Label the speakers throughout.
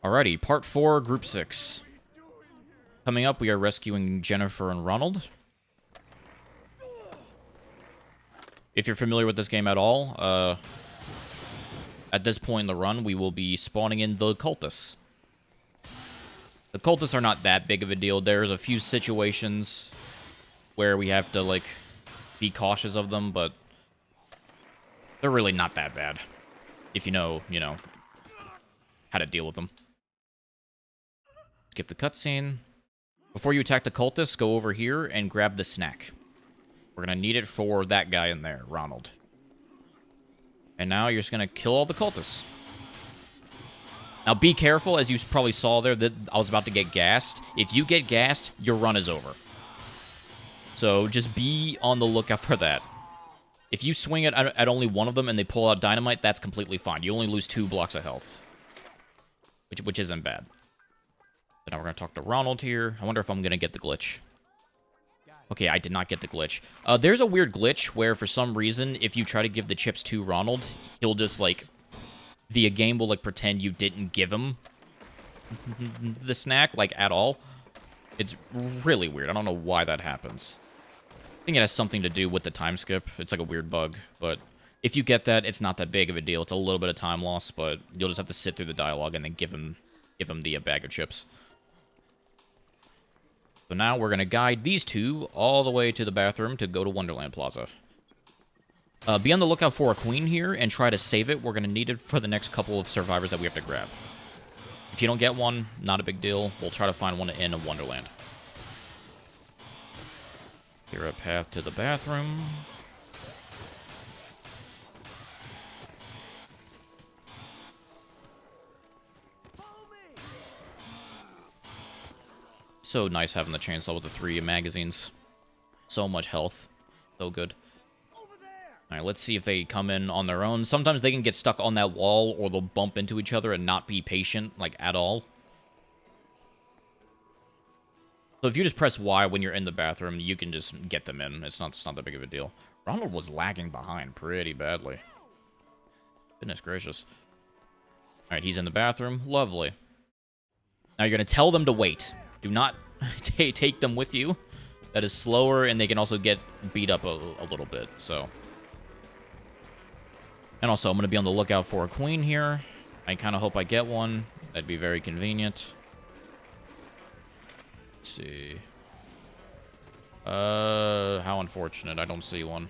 Speaker 1: Alrighty, part 4, group 6. Coming up, we are rescuing Jennifer and Ronald. If you're familiar with this game at all, at this point in the run, we will be spawning in the cultists. The cultists are not that big of a deal. There's a few situations where we have to, like, be cautious of them, but they're really not that bad. If you know, how to deal with them. Skip the cutscene. Before you attack the cultists, go over here and grab the snack. We're going to need it for that guy in there, Ronald. And now you're just going to kill all the cultists. Now be careful, as you probably saw there, that I was about to get gassed. If you get gassed, your run is over. So just be on the lookout for that. If you swing it at only one of them and they pull out dynamite, that's completely fine. You only lose 2 blocks of health. Which isn't bad. So now we're going to talk to Ronald here. I wonder if I'm going to get the glitch. Okay, I did not get the glitch. There's a weird glitch where, for some reason, if you try to give the chips to Ronald, he'll just, like... The game will, like, pretend you didn't give him the snack, like, at all. It's really weird. I don't know why that happens. I think it has something to do with the time skip. It's like a weird bug. But if you get that, it's not that big of a deal. It's a little bit of time loss, but you'll just have to sit through the dialogue and then give him the bag of chips. So now we're going to guide these two all the way to the bathroom to go to Wonderland Plaza. Be on the lookout for a queen here and try to save it. We're going to need it for the next couple of survivors that we have to grab. If you don't get one, not a big deal. We'll try to find one in Wonderland. Here, a path to the bathroom. So nice having the chainsaw with the 3 magazines. So much health. So good. Alright, let's see if they come in on their own. Sometimes they can get stuck on that wall, or they'll bump into each other and not be patient, like, at all. So if you just press Y when you're in the bathroom, you can just get them in. It's not that big of a deal. Ronald was lagging behind pretty badly. Goodness gracious. Alright, he's in the bathroom. Lovely. Now you're going to tell them to wait. Do not take them with you. That is slower, and they can also get beat up a little bit, so... And also, I'm going to be on the lookout for a queen here. I kind of hope I get one. That'd be very convenient. Let's see. How unfortunate. I don't see one.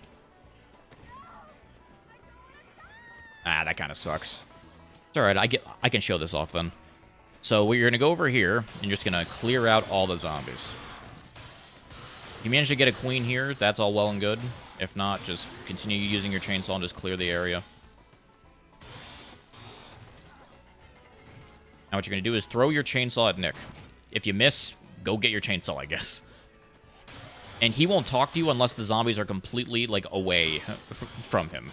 Speaker 1: Ah, that kind of sucks. It's alright, I can show this off then. So, you're going to go over here, and you're just going to clear out all the zombies. If you manage to get a queen here, that's all well and good. If not, just continue using your chainsaw and just clear the area. Now what you're going to do is throw your chainsaw at Nick. If you miss, go get your chainsaw, I guess. And he won't talk to you unless the zombies are completely, like, away from him.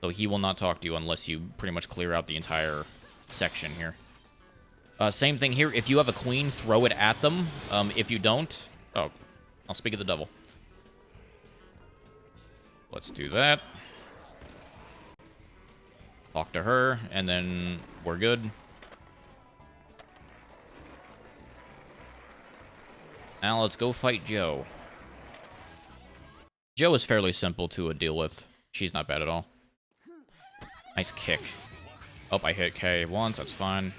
Speaker 1: So he will not talk to you unless you pretty much clear out the entire section here. Same thing here. If you have a queen, throw it at them. If you don't... Oh, I'll speak of the devil. Let's do that. Talk to her, and then we're good. Now let's go fight Joe. Joe is fairly simple to deal with. She's not bad at all. Nice kick. Oh, I hit K once. That's fine.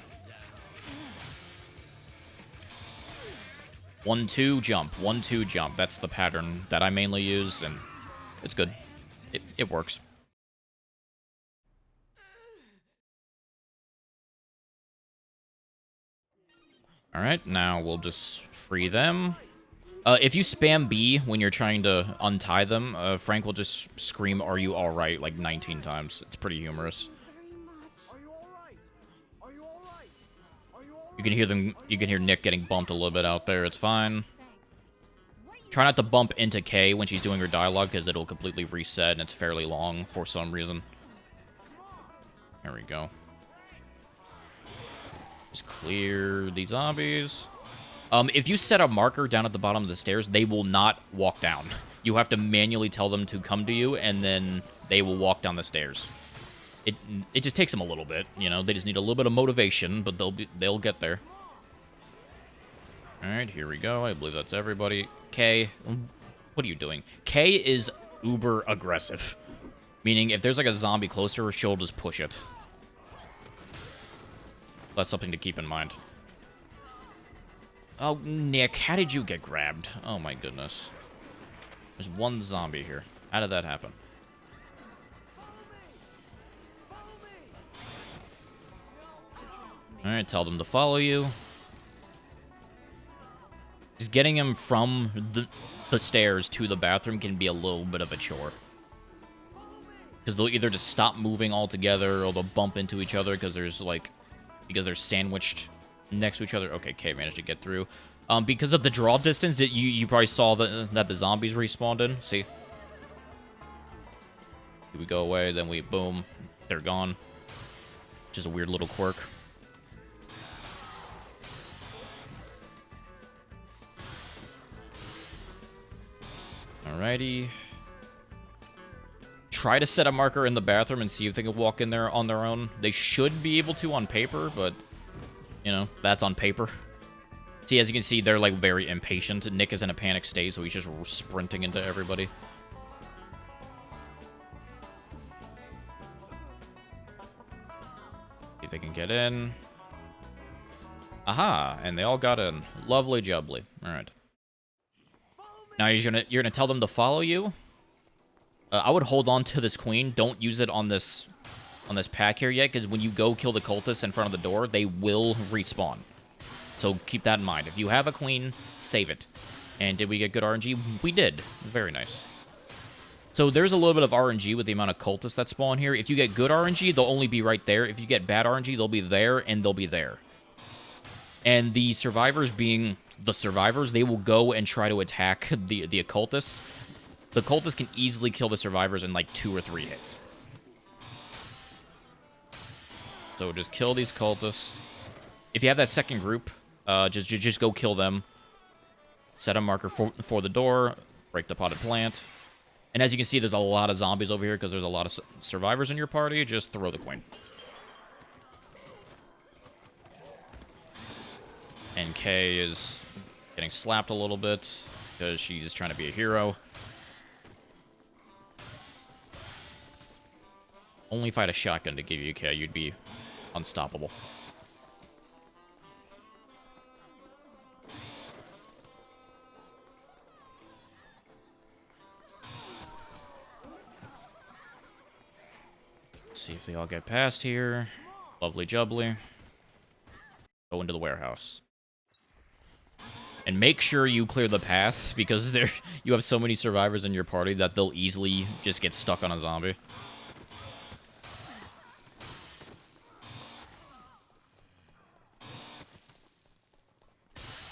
Speaker 1: 1-2 jump. 1-2 jump. That's the pattern that I mainly use, and it's good. It works. Alright, now we'll just free them. If you spam B when you're trying to untie them, Frank will just scream, "Are you alright?" like 19 times. It's pretty humorous. You can hear Nick getting bumped a little bit out there. It's fine. Try not to bump into Kay when she's doing her dialogue, because it'll completely reset, and it's fairly long for some reason. There we go. Just clear these zombies. If you set a marker down at the bottom of the stairs, they will not walk down. You have to manually tell them to come to you, and then they will walk down the stairs. it just takes them a little bit, you know. They just need a little bit of motivation, but they'll get there. All right, here we go. I believe that's everybody. K, what are you doing? K is uber aggressive, meaning if there's like a zombie closer, she'll just push it. That's something to keep in mind. Oh, Nick, how did you get grabbed? Oh my goodness. There's one zombie here. How did that happen? Alright, tell them to follow you. Just getting him from the stairs to the bathroom can be a little bit of a chore. Because they'll either just stop moving altogether, or they'll bump into each other because they're sandwiched next to each other. Okay, Kay managed to get through. Because of the draw distance, that you probably saw that the zombies respawned in. See? We go away, then we boom, they're gone. Which is a weird little quirk. Alrighty. Try to set a marker in the bathroom and see if they can walk in there on their own. They should be able to on paper, but, you know, that's on paper. See, as you can see, they're, like, very impatient. Nick is in a panic state, so he's just sprinting into everybody. See if they can get in. Aha! And they all got in. Lovely jubbly. Alright. Now you're gonna tell them to follow you? I would hold on to this queen. Don't use it on this pack here yet, because when you go kill the cultists in front of the door, they will respawn. So keep that in mind. If you have a queen, save it. And did we get good RNG? We did. Very nice. So there's a little bit of RNG with the amount of cultists that spawn here. If you get good RNG, they'll only be right there. If you get bad RNG, they'll be there, and they'll be there. And the survivors being the survivors, they will go and try to attack the occultists. The cultists can easily kill the survivors in like 2 or 3 hits. So just kill these cultists. If you have that second group, just go kill them. Set a marker for the door. Break the potted plant. And as you can see, there's a lot of zombies over here because there's a lot of survivors in your party. Just throw the queen. And Kay is getting slapped a little bit because she's trying to be a hero. Only if I had a shotgun to give you, Kay, you'd be unstoppable. Let's see if they all get past here. Lovely jubbly. Go into the warehouse. And make sure you clear the path, because you have so many survivors in your party that they'll easily just get stuck on a zombie.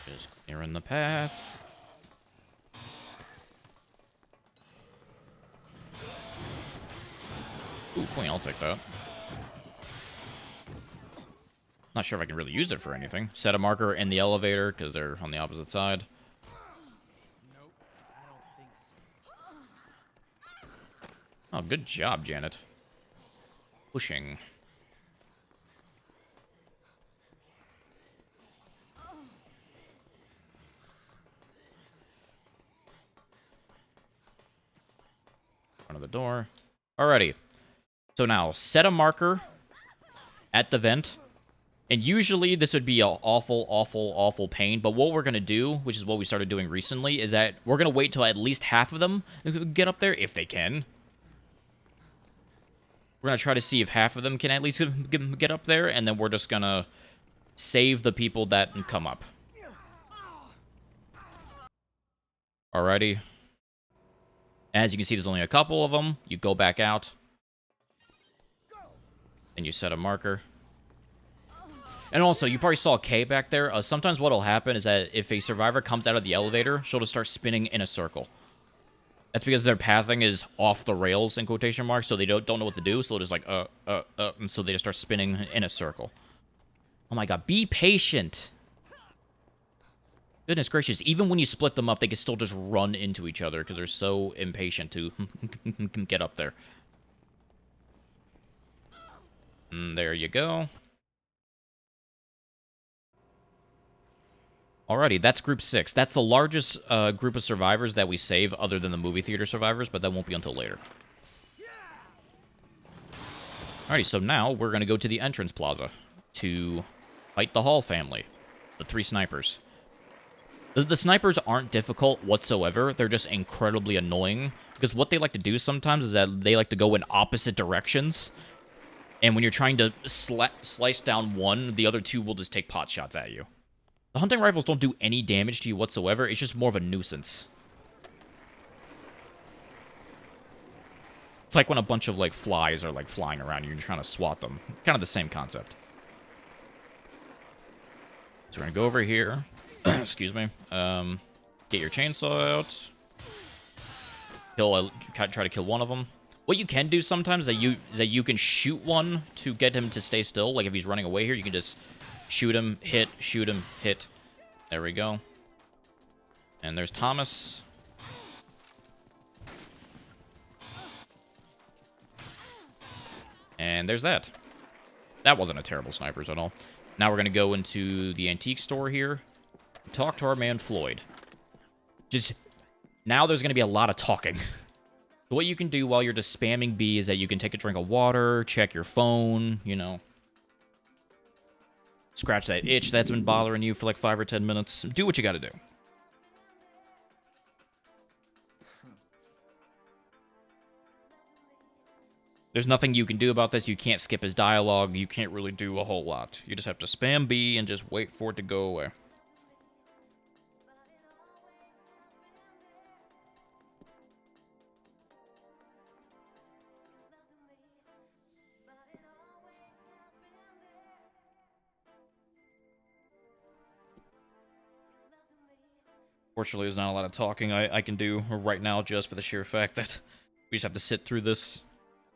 Speaker 1: Just clearing the path. Ooh, queen, I'll take that. Not sure if I can really use it for anything. Set a marker in the elevator, because they're on the opposite side. Oh, good job, Janet. Pushing. Front of the door. Alrighty. So now, set a marker at the vent. And usually this would be an awful, awful, awful pain. But what we're going to do, which is what we started doing recently, is that we're going to wait till at least half of them get up there, if they can. We're going to try to see if half of them can at least get up there. And then we're just going to save the people that come up. Alrighty. As you can see, there's only a couple of them. You go back out. And you set a marker. And also, you probably saw Kay back there. Sometimes what'll happen is that if a survivor comes out of the elevator, she'll just start spinning in a circle. That's because their pathing is off the rails, in quotation marks, so they don't know what to do, so they'll just like, and so they just start spinning in a circle. Oh my god, be patient! Goodness gracious, even when you split them up, they can still just run into each other, because they're so impatient to get up there. And there you go. Alrighty, that's group 6. That's the largest group of survivors that we save other than the movie theater survivors, but that won't be until later. Alrighty, so now we're going to go to the entrance plaza to fight the Hall family, the 3 snipers. The snipers aren't difficult whatsoever. They're just incredibly annoying, because what they like to do sometimes is that they like to go in opposite directions, and when you're trying to slice down one, the other 2 will just take pot shots at you. The hunting rifles don't do any damage to you whatsoever. It's just more of a nuisance. It's like when a bunch of, like, flies are, like, flying around you and you're trying to swat them. Kind of the same concept. So we're going to go over here. Excuse me. Get your chainsaw out. Try to kill one of them. What you can do sometimes is that you can shoot one to get him to stay still. Like, if he's running away here, you can just shoot him, hit, shoot him, hit. There we go. And there's Thomas. And there's that. That wasn't a terrible snipers at all. Now we're going to go into the antique store here. Talk to our man Floyd. Just, now there's going to be a lot of talking. So what you can do while you're just spamming B is that you can take a drink of water, check your phone, you know. Scratch that itch that's been bothering you for like 5 or 10 minutes. Do what you gotta do. There's nothing you can do about this. You can't skip his dialogue. You can't really do a whole lot. You just have to spam B and just wait for it to go away. Fortunately, there's not a lot of talking I can do right now just for the sheer fact that we just have to sit through this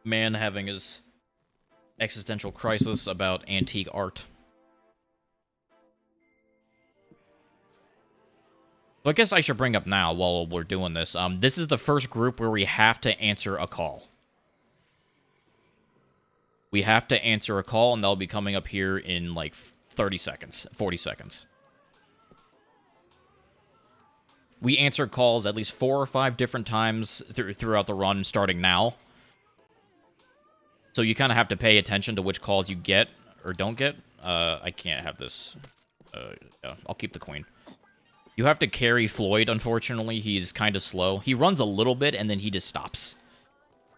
Speaker 1: man having his existential crisis about antique art. So I guess I should bring up now, while we're doing this, this is the first group where we have to answer a call. We have to answer a call, and that'll be coming up here in, like, 30 seconds, 40 seconds. We answer calls at least 4 or 5 different times throughout the run, starting now. So you kind of have to pay attention to which calls you get or don't get. I can't have this. Yeah, I'll keep the queen. You have to carry Floyd, unfortunately. He's kind of slow. He runs a little bit, and then he just stops.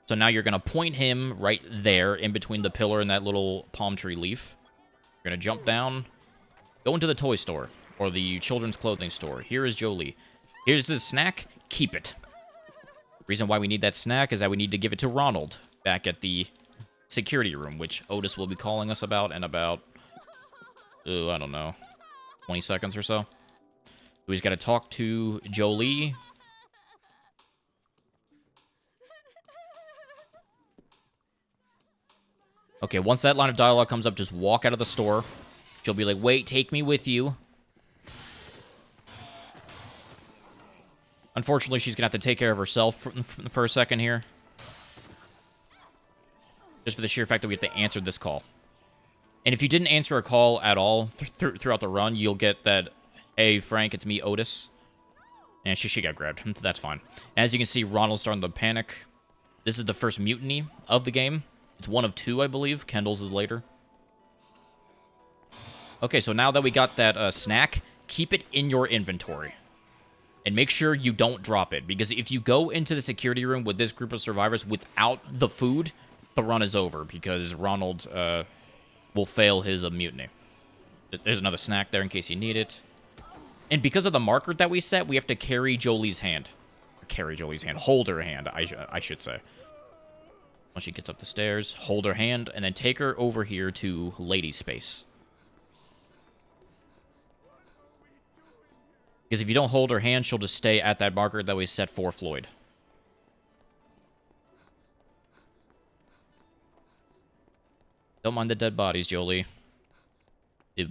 Speaker 1: So now you're going to point him right there, in between the pillar and that little palm tree leaf. You're going to jump down, go into the toy store, or the children's clothing store. Here is Jolie. Here's his snack. Keep it. Reason why we need that snack is that we need to give it to Ronald back at the security room, which Otis will be calling us about in about, I don't know, 20 seconds or so. So he's got to talk to Jolie. Okay, once that line of dialogue comes up, just walk out of the store. She'll be like, wait, take me with you. Unfortunately, she's going to have to take care of herself for a second here. Just for the sheer fact that we have to answer this call. And if you didn't answer a call at all throughout the run, you'll get that, hey, Frank, it's me, Otis. And she got grabbed. That's fine. As you can see, Ronald's starting to panic. This is the first mutiny of the game. It's one of 2, I believe. Kendall's is later. Okay, so now that we got that snack, keep it in your inventory. And make sure you don't drop it. Because if you go into the security room with this group of survivors without the food, the run is over. Because Ronald will fail his mutiny. There's another snack there in case you need it. And because of the marker that we set, we have to carry Jolie's hand. Carry Jolie's hand. Hold her hand, I should say. Once she gets up the stairs, hold her hand, and then take her over here to Lady Space. Because if you don't hold her hand, she'll just stay at that marker that we set for Floyd. Don't mind the dead bodies, Jolie. It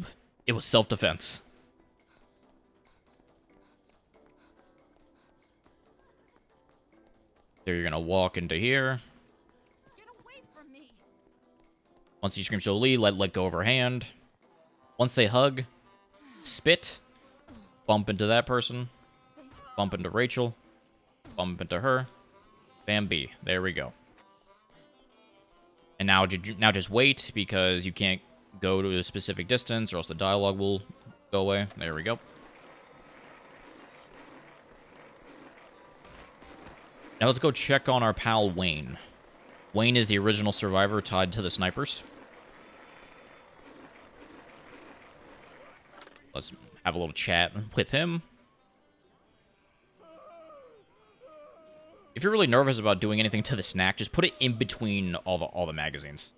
Speaker 1: was self-defense. So you're gonna walk into here.
Speaker 2: Get away from me.
Speaker 1: Once he screams Jolie, let go of her hand. Once they hug, spit, bump into that person, bump into Rachel, bump into her, bam, B. There we go. And now just wait, because you can't go to a specific distance, or else the dialogue will go away. There we go. Now let's go check on our pal Wayne. Wayne is the original survivor tied to the snipers. Let's have a little chat with him. If you're really nervous about doing anything to the snack, just put it in between all the magazines.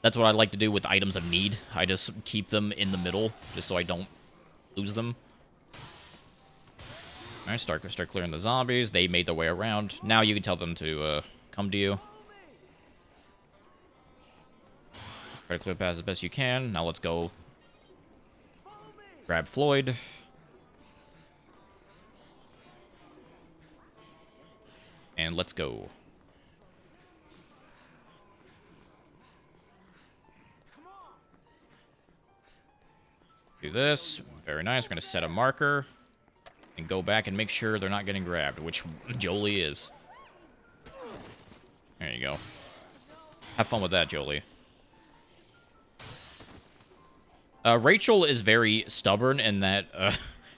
Speaker 1: That's what I like to do with items of need. I just keep them in the middle, just so I don't lose them. Alright, start clearing the zombies. They made their way around. Now you can tell them to come to you. Try to clear past as best you can. Now let's go grab Floyd. And let's go. Do this. Very nice. We're going to set a marker. And go back and make sure they're not getting grabbed, which Jolie is. There you go. Have fun with that, Jolie. Rachel is very stubborn in that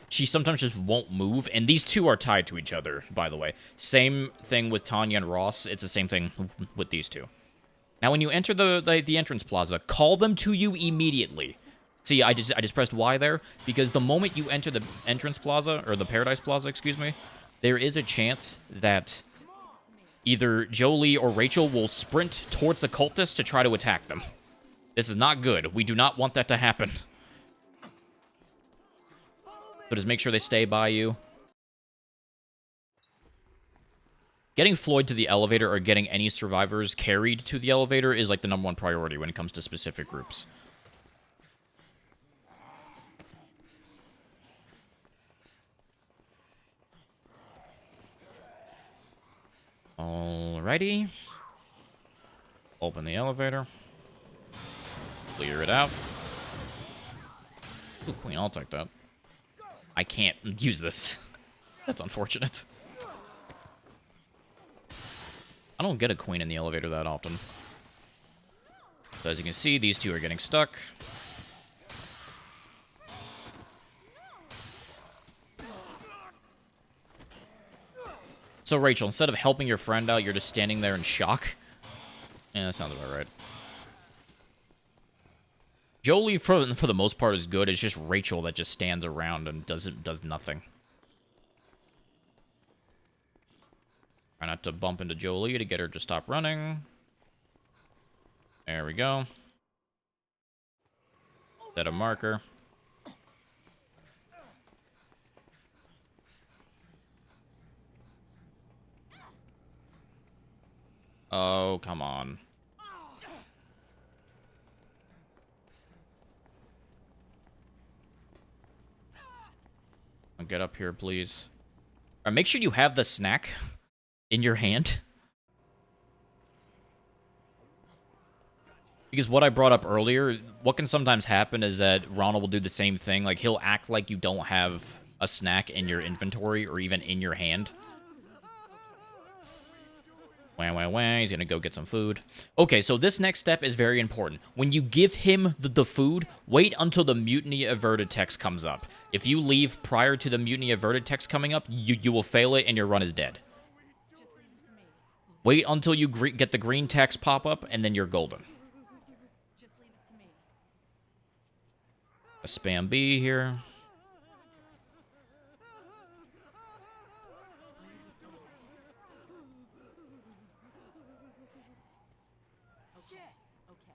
Speaker 1: she sometimes just won't move, and these two are tied to each other, by the way. Same thing with Tanya and Ross. It's the same thing with these two. Now, when you enter the entrance plaza, call them to you immediately. See, I just pressed Y there, because the moment you enter the entrance plaza, or the Paradise Plaza, excuse me, there is a chance that either Jolie or Rachel will sprint towards the cultists to try to attack them. This is not good. We do not want that to happen. So just make sure they stay by you. Getting Floyd to the elevator or getting any survivors carried to the elevator is like the #1 priority when it comes to specific groups. Alrighty. Open the elevator. Clear it out. Ooh, Queen, I'll take that. I can't use this. That's unfortunate. I don't get a Queen in the elevator that often. So as you can see, these two are getting stuck. So, Rachel, instead of helping your friend out, you're just standing there in shock? Yeah, that sounds about right. Jolie, for the most part, is good. It's just Rachel that just stands around and does nothing. Try not to bump into Jolie to get her to stop running. There we go. Set a marker. Oh, come on. Get up here, please. Alright, make sure you have the snack in your hand. Because what I brought up earlier, what can sometimes happen is that Ronald will do the same thing. Like, he'll act like you don't have a snack in your inventory or even in your hand. Wah, wah, wah. He's gonna go get some food. Okay, so this next step is very important. When you give him the food, wait until the mutiny averted text comes up. If you leave prior to the mutiny averted text coming up, you will fail it and your run is dead. Wait until you get the green text pop up, and then you're golden. A spam B here.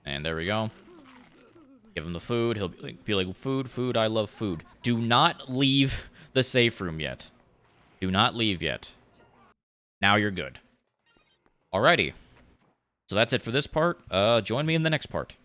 Speaker 1: And there we go. Give him the food. He'll be like, food, food, I love food. Do not leave the safe room yet. Do not leave yet. Now you're good. Alrighty. So that's it for this part. Join me in the next part.